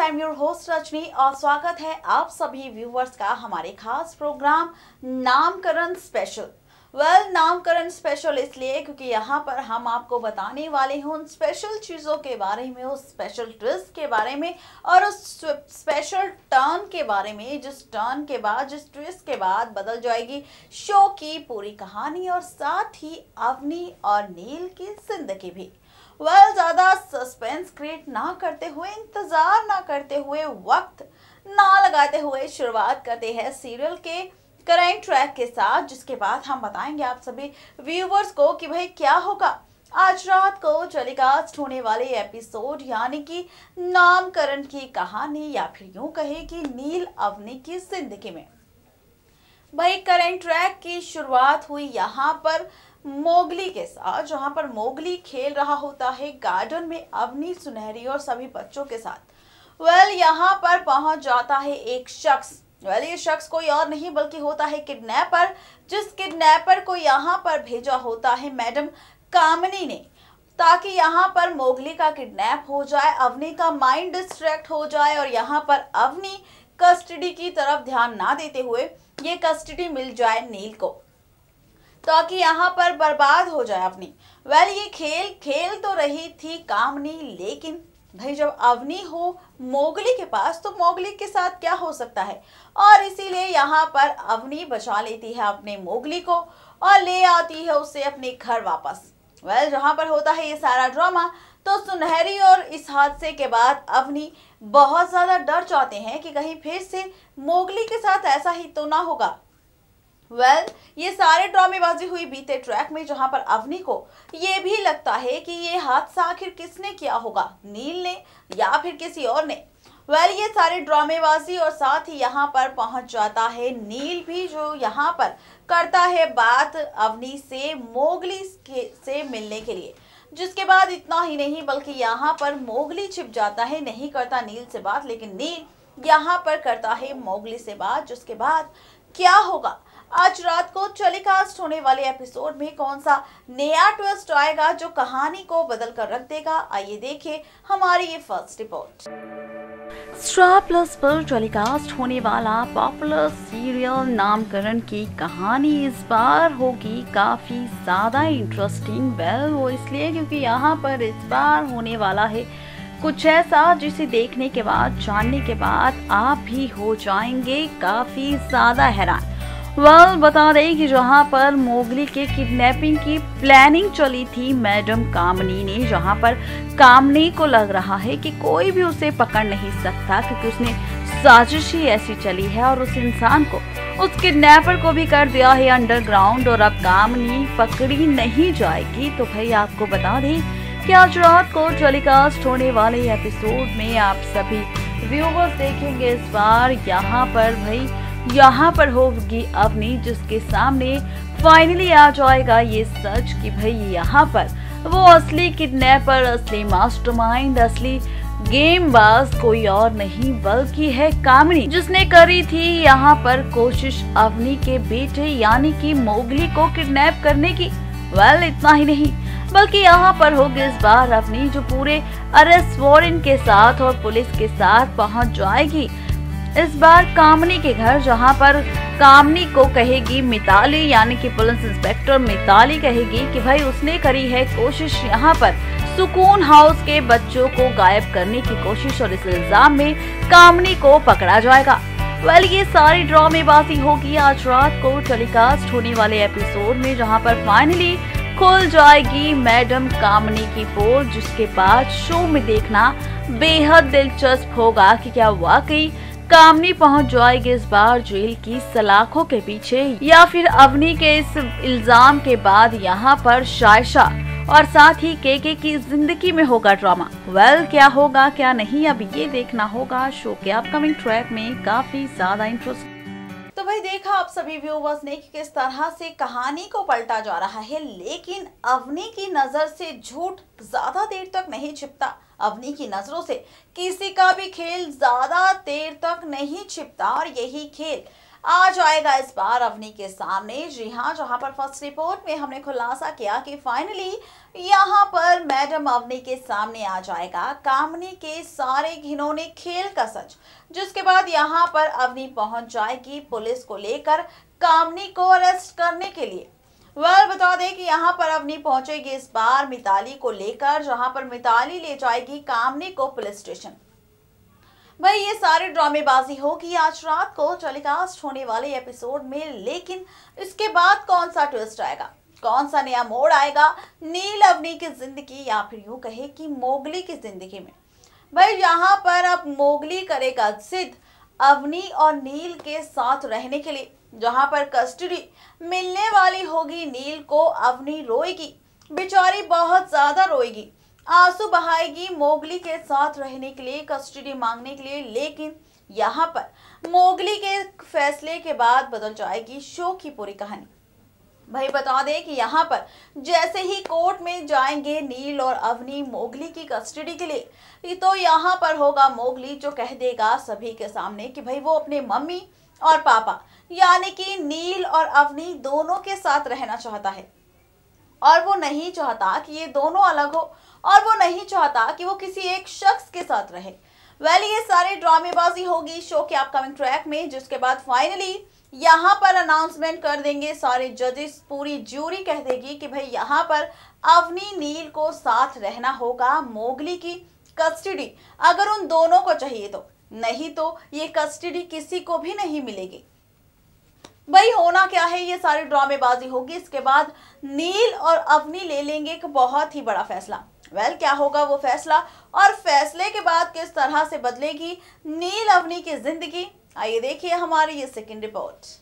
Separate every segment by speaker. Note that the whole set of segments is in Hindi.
Speaker 1: I am your host Rajni और स्वागत है आप सभी व्यूवर्स का हमारे खास प्रोग्राम नामकरण स्पेशल। नामकरण स्पेशल इसलिए क्योंकि यहाँ पर हम आपको बताने वाले हैं उन स्पेशल चीज़ों के बारे में, उस स्पेशल ट्विस्ट के बारे में और उस स्पेशल टर्न के बारे में, जिस टर्न के बाद, जिस ट्विस्ट के बाद बदल जाएगी शो की पूरी कहानी और साथ ही अवनी और नील की जिंदगी भी। ज़्यादा सस्पेंस क्रिएट ना करते हुए, इंतज़ार ना करते हुए, वक्त ना लगाते हुए शुरुआत करते हैं सीरियल के करंट ट्रैक के साथ, जिसके बाद हम बताएंगे आप सभी व्यूवर्स को कि भाई क्या होगा आज रात को टेलीकास्ट होने वाले एपिसोड, यानी कि नामकरण की कहानी या फिर यूं कहे कि नील अवनी की जिंदगी में। भाई करंट ट्रैक की शुरुआत हुई यहाँ पर मोगली के साथ, जहां पर मोगली खेल रहा होता है गार्डन में अवनी, सुनहरी और सभी बच्चों के साथ। यहाँ पर पहुंच जाता है एक शख्स। ये शख्स कोई और नहीं बल्कि होता है किडनैपर, जिस किडनैपर को यहाँ पर भेजा होता है मैडम कामिनी ने, ताकि यहाँ पर मोगली का किडनैप हो जाए, अवनी का माइंड डिस्ट्रैक्ट हो जाए और यहाँ पर अवनी कस्टडी की तरफ ध्यान ना देते हुए ये कस्टडी मिल जाए नील को, ताकि यहाँ पर बर्बाद हो जाए अपनी। ये खेल तो रही थी कामनी, लेकिन भाई जब अवनी हो मोगली के पास तो मोगली के साथ क्या हो सकता है, और इसीलिए यहाँ पर अवनी बचा लेती है अपने मोगली को और ले आती है उसे अपने घर वापस। जहाँ पर होता है ये सारा ड्रामा, तो सुनहरी और इस हादसे के बाद अवनी बहुत ज्यादा डर जाते हैं कि कहीं फिर से मोगली के साथ ऐसा ही तो ना होगा। ये सारे ड्रामेबाजी हुई बीते ट्रैक में, जहां पर अवनी को ये भी लगता है कि ये हादसा आखिर किसने किया होगा, नील ने या फिर किसी और ने। ये सारे ड्रामेबाजी और साथ ही यहाँ पर पहुंच जाता है नील भी, जो यहाँ पर करता है बात अवनी से मोगली से मिलने के लिए। जिसके बाद इतना ही नहीं बल्कि यहाँ पर मोगली छिप जाता है, नहीं करता नील से बात, लेकिन नील यहाँ पर करता है मोगली से बात। जिसके बाद क्या होगा आज रात को टेलीकास्ट होने वाले एपिसोड में, कौन सा नया ट्विस्ट आएगा जो कहानी को बदल कर रख देगा, आइए देखें हमारी ये फर्स्ट रिपोर्ट। स्टार प्लस पर टेलीकास्ट होने वाला पॉपुलर सीरियल नामकरण की कहानी इस बार होगी काफी ज्यादा इंटरेस्टिंग। वो इसलिए क्योंकि यहाँ पर इस बार होने वाला है कुछ ऐसा जिसे देखने के बाद, जानने के बाद आप भी हो जाएंगे काफी ज्यादा हैरान। बता दें कि जहां पर मोगली के किडनैपिंग की प्लानिंग चली थी मैडम कामिनी ने, जहां पर कामिनी को लग रहा है कि कोई भी उसे पकड़ नहीं सकता, क्योंकि उसने साजिश ही ऐसी चली है और उस इंसान को, उस किडनैपर को भी कर दिया है अंडरग्राउंड, और अब कामिनी पकड़ी नहीं जाएगी। तो भाई आपको बता दें कि आज रात को टेलीकास्ट होने वाले एपिसोड में आप सभी व्यूवर्स देखेंगे इस बार यहाँ पर होगी अवनी, जिसके सामने फाइनली आ जाएगा ये सच कि भाई यहाँ पर वो असली किडनैपर, असली मास्टरमाइंड, असली गेमबाज कोई और नहीं बल्कि है कामिनी, जिसने करी थी यहाँ पर कोशिश अवनी के बेटे यानी कि मोगली को किडनैप करने की। इतना ही नहीं बल्कि यहाँ पर होगी इस बार अवनी, जो पूरे अरेस्ट वारंट के साथ और पुलिस के साथ पहुँच जाएगी इस बार कामिनी के घर, जहां पर कामिनी को कहेगी मिताली, यानी कि पुलिस इंस्पेक्टर मिताली कहेगी कि भाई उसने करी है कोशिश यहाँ पर सुकून हाउस के बच्चों को गायब करने की कोशिश, और इस इल्जाम में कामिनी को पकड़ा जाएगा। ये सारी ड्रामेबाजी होगी आज रात को टेलीकास्ट होने वाले एपिसोड में, जहां पर फाइनली खुल जाएगी मैडम कामिनी की पोल, जिसके बाद शो में देखना बेहद दिलचस्प होगा कि क्या वाकई कामिनी पहुंच जाएगी इस बार जेल की सलाखों के पीछे, या फिर अवनी के इस इल्जाम के बाद यहाँ पर शायशा और साथ ही केके की जिंदगी में होगा ड्रामा। क्या होगा क्या नहीं, अब ये देखना होगा शो के अपकमिंग ट्रैक में। काफी ज्यादा इंटरेस्ट। तो भाई देखा आप सभी व्यूवर्स ने कि किस तरह से कहानी को पलटा जा रहा है, लेकिन अवनी की नजर से झूठ ज्यादा देर तक नहीं छिपता। अवनी की नजरों से किसी का भी खेल ज्यादा देर तक नहीं छिपता, और यही खेल आ जाएगा इस बार अवनी के सामने। जी हाँ, जहां पर फर्स्ट रिपोर्ट में हमने खुलासा किया कि फाइनली यहां पर मैडम अवनी के सामने आ जाएगा कामनी के सारे घिनौने खेल का सच, जिसके बाद यहां पर अवनी पहुंच जाएगी पुलिस को लेकर कामनी को अरेस्ट करने के लिए। बता दें कि यहाँ पर अवनी पहुंचेगी इस बार मिताली को लेकर, जहां पर मिताली ले जाएगी कामनी को पुलिस स्टेशन। भाई ये सारी ड्रामेबाजी होगी आज रात को टेलीकास्ट होने वाले एपिसोड में, लेकिन इसके बाद कौन सा ट्विस्ट आएगा, कौन सा नया मोड़ आएगा नील अवनी की जिंदगी या फिर यूं कहे कि मोगली की जिंदगी में। भाई यहाँ पर अब मोगली करेगा जिद अवनी और नील के साथ रहने के लिए, जहां पर कस्टडी मिलने वाली होगी नील को। अवनी रोएगी, बेचारी बहुत ज्यादा रोएगी, आंसू बहाएगी मोगली के साथ रहने के लिए, कस्टडी मांगने के लिए। लेकिन यहाँ पर मोगली के फैसले के बाद बदल जाएगी शो की पूरी कहानी। भाई बता दें कि यहाँ पर जैसे ही कोर्ट में जाएंगे नील और अवनी मोगली की कस्टडी के लिए, तो यहाँ पर होगा मोगली जो कह देगा सभी के सामने कि भाई वो अपने मम्मी और पापा यानी कि नील और अवनी दोनों के साथ रहना चाहता है, और वो नहीं चाहता कि ये दोनों अलग हो, और वो नहीं चाहता कि वो किसी एक शख्स के साथ रहे। ये सारी ड्रामेबाजी होगी शो के अपकमिंग ट्रैक में, जिसके बाद फाइनली यहाँ पर अनाउंसमेंट कर देंगे सारे जजेस, पूरी ज्यूरी कह देगी कि भाई यहाँ पर अवनी नील को साथ रहना होगा मोगली की कस्टडी अगर उन दोनों को चाहिए तो, नहीं तो ये कस्टडी किसी को भी नहीं मिलेगी। भाई होना क्या है, ये सारी ड्रामेबाजी होगी। इसके बाद नील और अवनी ले लेंगे एक बहुत ही बड़ा फैसला। क्या होगा वो फैसला, और फैसले के बाद किस तरह से बदलेगी नील अवनी की जिंदगी, आइए देखिए हमारी ये सेकंड रिपोर्ट।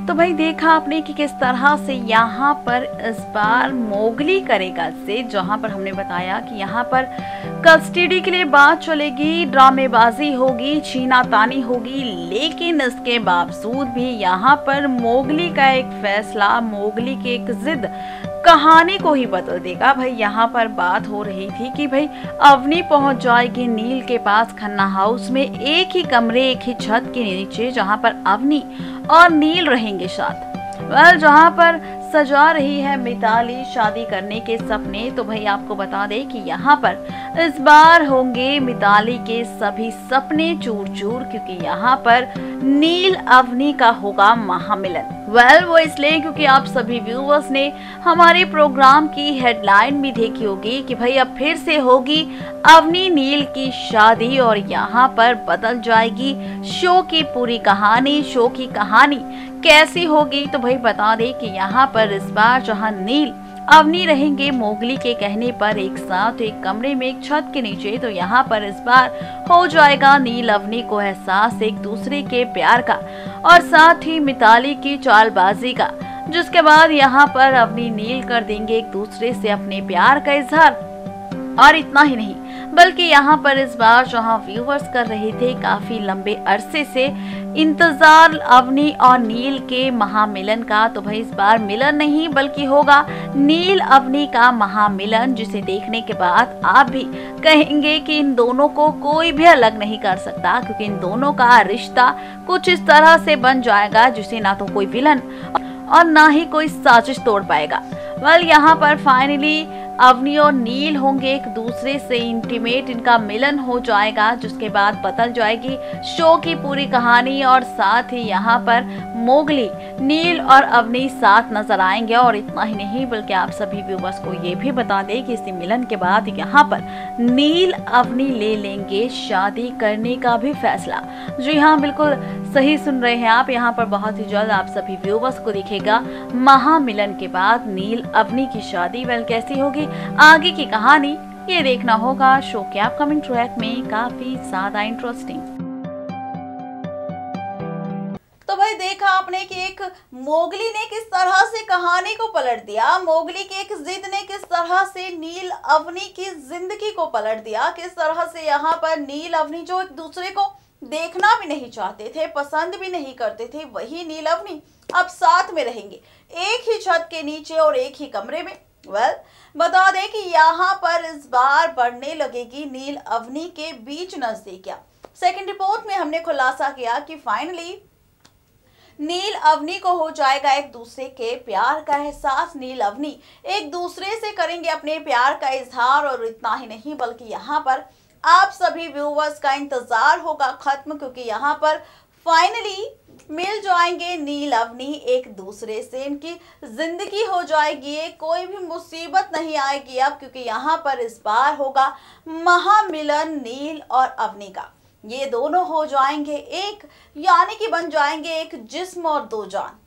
Speaker 2: तो भाई देखा आपने कि किस तरह से यहाँ पर इस बार मोगली करेगा से, जहाँ पर हमने बताया कि यहाँ पर कस्टडी के लिए बात चलेगी, ड्रामेबाजी होगी, छीनातानी होगी, लेकिन इसके बावजूद भी यहाँ पर मोगली का एक फैसला, मोगली की एक जिद कहानी को ही बदल देगा। भाई यहाँ पर बात हो रही थी कि भाई अवनी पहुंच जाएगी नील के पास खन्ना हाउस में, एक ही कमरे एक ही छत के नीचे, जहाँ पर अवनी और नील रहेंगे साथ। जहाँ पर सजा रही है मिताली शादी करने के सपने। तो भाई आपको बता दें कि यहाँ पर इस बार होंगे मिताली के सभी सपने चूर चूर, क्योंकि यहाँ पर नील अवनी का होगा महामिलन। वो इसलिए क्योंकि आप सभी व्यूअर्स ने हमारे प्रोग्राम की हेडलाइन भी देखी होगी कि भाई अब फिर से होगी अवनी नील की शादी, और यहाँ पर बदल जाएगी शो की पूरी कहानी। शो की कहानी कैसी होगी, तो भाई बता दें कि यहाँ पर इस बार जहाँ नील अवनी रहेंगे मोगली के कहने पर एक साथ एक कमरे में एक छत के नीचे, तो यहाँ पर इस बार हो जाएगा नील अवनी को एहसास एक दूसरे के प्यार का, और साथ ही मिताली की चालबाजी का, जिसके बाद यहाँ पर अवनी नील कर देंगे एक दूसरे से अपने प्यार का इजहार। और इतना ही नहीं, बल्कि यहाँ पर इस बार जहाँ व्यूअर्स कर रहे थे काफी लंबे अरसे से इंतजार अवनी और नील के महामिलन का, तो भाई इस बार मिलन नहीं बल्कि होगा नील अवनी का महामिलन, जिसे देखने के बाद आप भी कहेंगे कि इन दोनों को कोई भी अलग नहीं कर सकता, क्योंकि इन दोनों का रिश्ता कुछ इस तरह से बन जाएगा जिसे ना तो कोई विलन और ना ही कोई साजिश तोड़ पाएगा। यहाँ पर फाइनली अवनी और नील होंगे एक दूसरे से इंटीमेट, इनका मिलन हो जाएगा, जिसके बाद बदल जाएगी शो की पूरी कहानी, और साथ ही यहाँ पर मोगली नील और अवनी साथ नजर आएंगे। और इतना ही नहीं बल्कि आप सभी व्यूअर्स को ये भी बता दें कि इसी मिलन के बाद यहाँ पर नील अवनी ले लेंगे शादी करने का भी फैसला। जी हाँ, बिल्कुल सही सुन रहे हैं आप, यहाँ पर बहुत ही जल्द आप सभी व्यूअर्स को दिखेगा महामिलन के बाद नील अवनी की शादी। कैसी होगी आगे की कहानी, ये देखना होगा शो के अपकमिंग ट्रैक में, काफी ज्यादा इंटरेस्टिंग।
Speaker 1: तो भाई देखा आपने कि एक मोगली ने किस तरह से कहानी को पलट दिया, मोगली की एक जिद ने किस तरह से नील अवनी की जिंदगी को पलट दिया, किस तरह से यहाँ पर नील अवनी जो एक दूसरे को देखना भी नहीं चाहते थे, पसंद भी नहीं करते थे, वही नील अवनी अब साथ में रहेंगे एक ही छत के नीचे और एक ही कमरे में। बता दें कि यहाँ पर इस बार बढ़ने लगेगी नील अवनी के बीच नजदीकियां। सेकंड रिपोर्ट में हमने खुलासा किया कि फाइनली नील अवनी को हो जाएगा एक दूसरे के प्यार का एहसास। नील अवनी एक दूसरे से करेंगे अपने प्यार का इजहार, और इतना ही नहीं बल्कि यहाँ पर आप सभी व्यूवर्स का इंतजार होगा खत्म, क्योंकि यहाँ पर फाइनली मिल जाएंगे नील अवनी एक दूसरे से। इनकी जिंदगी हो जाएगी, कोई भी मुसीबत नहीं आएगी अब, क्योंकि यहाँ पर इस बार होगा महामिलन नील और अवनी का। ये दोनों हो जाएंगे एक, यानी कि बन जाएंगे एक जिस्म और दो जान।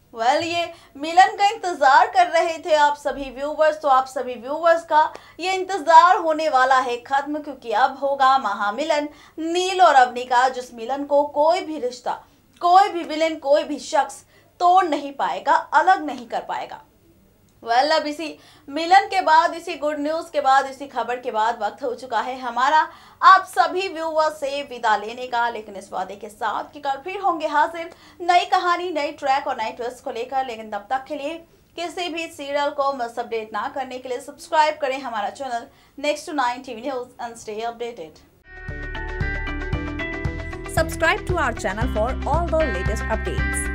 Speaker 1: ये मिलन का इंतजार कर रहे थे आप सभी व्यूवर्स, तो आप सभी व्यूवर्स का ये इंतजार होने वाला है खत्म, क्योंकि अब होगा महामिलन नील और अवनी का, जिस मिलन को कोई भी रिश्ता, कोई भी विलेन, कोई भी शख्स तोड़ नहीं पाएगा, अलग नहीं कर पाएगा। अब इसी मिलन के बाद, इसी गुड न्यूज के बाद, इसी खबर के बाद वक्त हो चुका है हमारा आप सभी व्यूवर्स से विदा लेने का, लेकिन इस वादे के साथ कि कल फिर होंगे हाजिर नई कहानी, नई ट्रैक और नई ट्विस्ट को लेकर। लेकिन तब तक के लिए किसी भी सीरियल को मिस अपडेट ना करने के लिए सब्सक्राइब करें हमारा channel next 9 TV news and stay updated.
Speaker 3: Subscribe to our channel for all the latest updates.